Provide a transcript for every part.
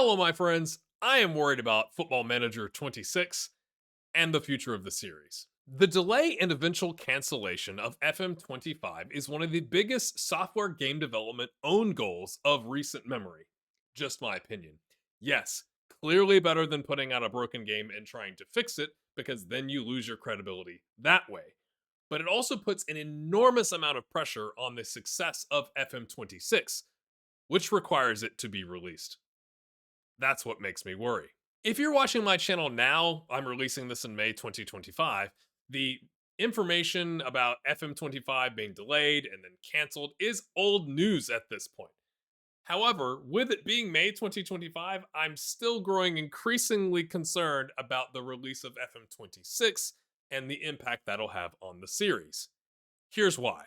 Hello, my friends. I am worried about Football Manager 26 and the future of the series. The delay and eventual cancellation of FM25 is one of the biggest software game development own goals of recent memory. Just my opinion. Yes, clearly better than putting out a broken game and trying to fix it, because then you lose your credibility that way. But it also puts an enormous amount of pressure on the success of FM26, which requires it to be released. That's what makes me worry. If you're watching my channel now, I'm releasing this in May 2025. The information about FM25 being delayed and then canceled is old news at this point. However, with it being May 2025, I'm still growing increasingly concerned about the release of FM26 and the impact that'll have on the series. Here's why.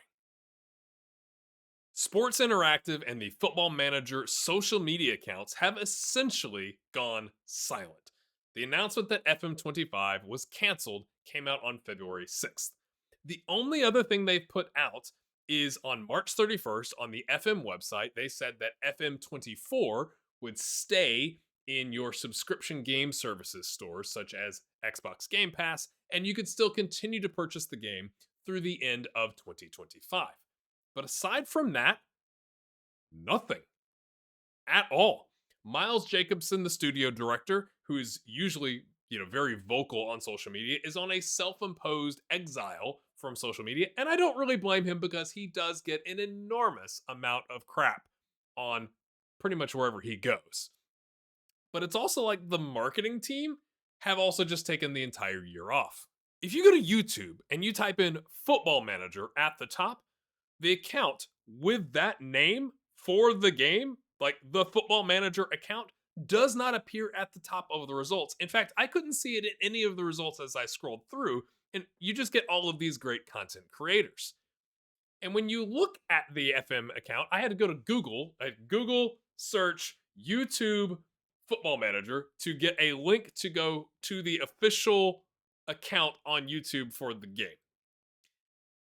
Sports Interactive and the Football Manager social media accounts have essentially gone silent. The announcement that FM25 was canceled came out on February 6th. The only other thing they've put out is on March 31st on the FM website, they said that FM24 would stay in your subscription game services stores such as Xbox Game Pass, and you could still continue to purchase the game through the end of 2025. But aside from that, nothing at all. Miles Jacobson, the studio director, who is usually, very vocal on social media, is on a self-imposed exile from social media, and I don't really blame him because he does get an enormous amount of crap on pretty much wherever he goes. But it's also like the marketing team have also just taken the entire year off. If you go to YouTube and you type in Football Manager at the top, the account with that name for the game, like the Football Manager account, does not appear at the top of the results. In fact, I couldn't see it in any of the results as I scrolled through, and you just get all of these great content creators. And when you look at the FM account, I had to go to Google, Google search YouTube Football Manager to get a link to go to the official account on YouTube for the game.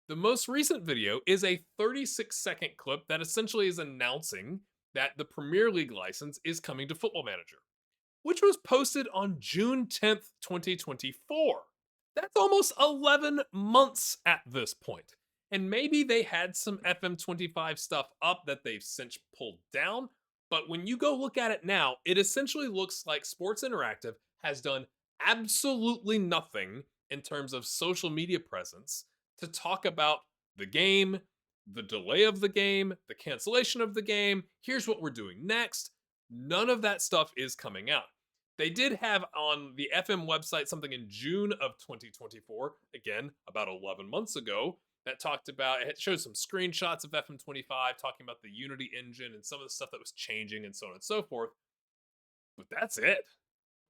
The most recent video is a 36-second clip that essentially is announcing that the Premier League license is coming to Football Manager, which was posted on June 10th, 2024. That's almost 11 months at this point. And maybe they had some FM25 stuff up that they've since pulled down, but when you go look at it now, it essentially looks like Sports Interactive has done absolutely nothing in terms of social media presence to talk about the game, the delay of the game, the cancellation of the game. Here's what we're doing next. None of that stuff is coming out. They did have on the FM website something in June of 2024, again, about 11 months ago, that talked about, it showed some screenshots of FM25 talking about the Unity engine and some of the stuff that was changing and so on and so forth. But that's it.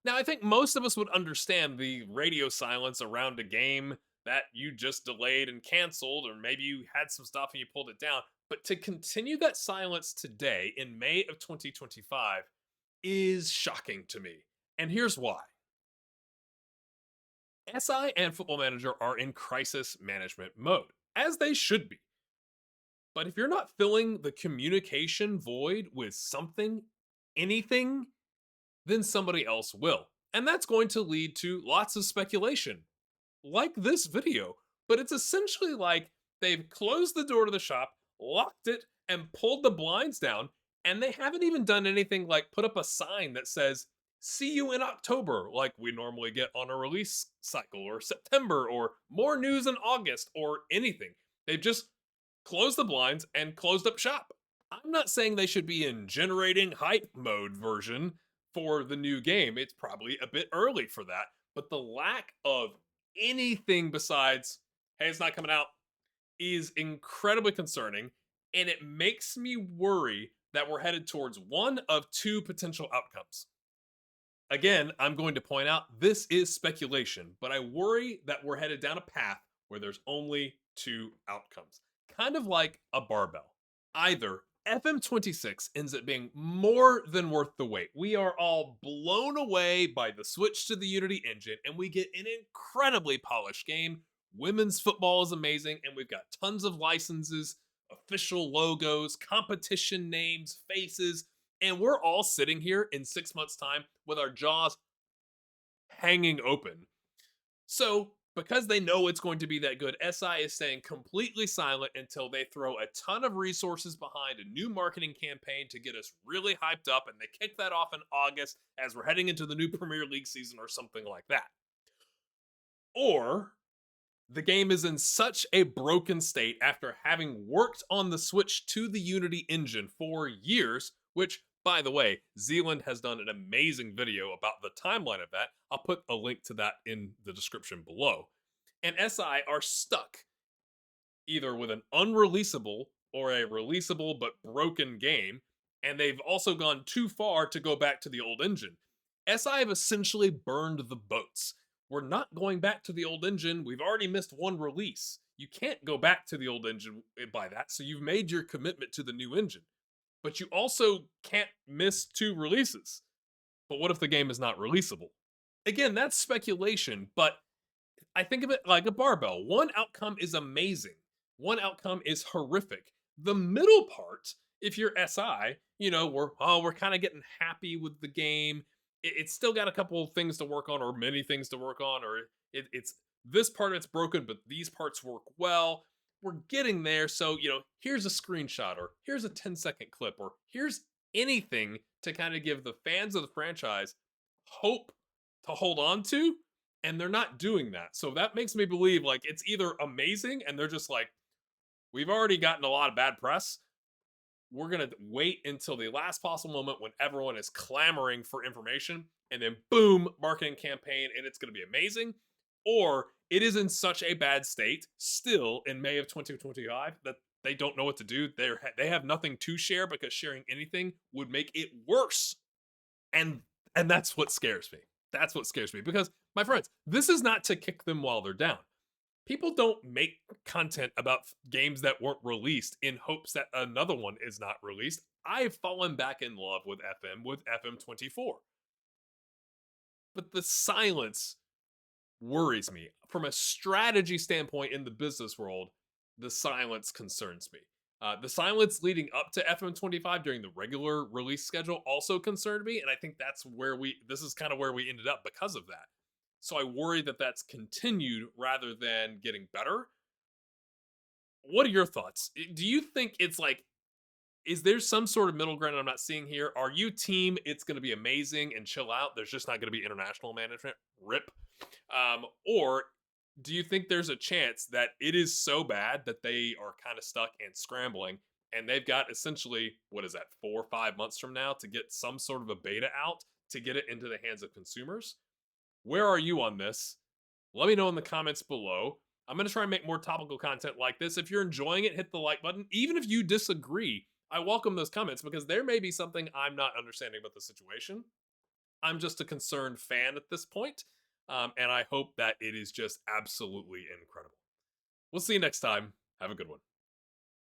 Now, I think most of us would understand the radio silence around a game that you just delayed and canceled, or maybe you had some stuff and you pulled it down. But to continue that silence today in May of 2025 is shocking to me. And here's why. SI and Football Manager are in crisis management mode, as they should be. But if you're not filling the communication void with something, anything, then somebody else will. And that's going to lead to lots of speculation, like this video. But it's essentially like they've closed the door to the shop, locked it, and pulled the blinds down, and they haven't even done anything like put up a sign that says, "See you in October," like we normally get on a release cycle, or September, or more news in August, or anything. They've just closed the blinds and closed up shop. I'm not saying they should be in generating hype mode version for the new game. It's probably a bit early for that. But the lack of anything besides, hey, it's not coming out, is incredibly concerning. And it makes me worry that we're headed towards one of two potential outcomes. Again, I'm going to point out this is speculation, but I worry that we're headed down a path where there's only two outcomes. Kind of like a barbell. Either FM26 ends up being more than worth the wait. We are all blown away by the switch to the Unity engine, and we get an incredibly polished game. Women's football is amazing, and we've got tons of licenses, official logos, competition names, faces, And we're all sitting here in 6 months' time with our jaws hanging open. So, because they know it's going to be that good, SI is staying completely silent until they throw a ton of resources behind a new marketing campaign to get us really hyped up, and they kick that off in August as we're heading into the new Premier League season or something like that. Or the game is in such a broken state after having worked on the switch to the Unity engine for years, which, by the way, Zealand has done an amazing video about the timeline of that. I'll put a link to that in the description below. And SI are stuck either with an unreleasable or a releasable but broken game, and they've also gone too far to go back to the old engine. SI have essentially burned the boats. We're not going back to the old engine. We've already missed one release. You can't go back to the old engine by that, so you've made your commitment to the new engine. But you also can't miss two releases. But what if the game is not releasable? Again, that's speculation, but I think of it like a barbell. One outcome is amazing, one outcome is horrific. The middle part, if you're SI, we're kind of getting happy with the game. It's still got a couple of things to work on, or many things to work on, or it's this part of it's broken, but these parts work well. We're getting there. So, here's a screenshot, or here's a 10-second clip, or here's anything to kind of give the fans of the franchise hope to hold on to. And they're not doing that. So that makes me believe like it's either amazing and they're just like, we've already gotten a lot of bad press. We're going to wait until the last possible moment when everyone is clamoring for information, and then boom, marketing campaign, and it's going to be amazing. Or it is in such a bad state still in May of 2025 that they don't know what to do. They have nothing to share, because sharing anything would make it worse. And that's what scares me. That's what scares me, because my friends, this is not to kick them while they're down. People don't make content about games that weren't released in hopes that another one is not released. I've fallen back in love with FM24. But the silence worries me. From a strategy standpoint in the business world, the silence concerns me. The silence leading up to FM25 during the regular release schedule also concerned me, and I think this is kind of where we ended up because of that. So I worry that that's continued rather than getting better. What are your thoughts? Do you think it's like, is there some sort of middle ground I'm not seeing here? Are you team, it's going to be amazing and chill out, there's just not going to be international management? Rip. Or do you think there's a chance that it is so bad that they are kind of stuck and scrambling, and they've got essentially, what is that, 4 or 5 months from now to get some sort of a beta out to get it into the hands of consumers? Where are you on this? Let me know in the comments below. I'm going to try and make more topical content like this. If you're enjoying it, hit the like button. Even if you disagree, I welcome those comments, because there may be something I'm not understanding about the situation. I'm just a concerned fan at this point, and I hope that it is just absolutely incredible. We'll see you next time. Have a good one.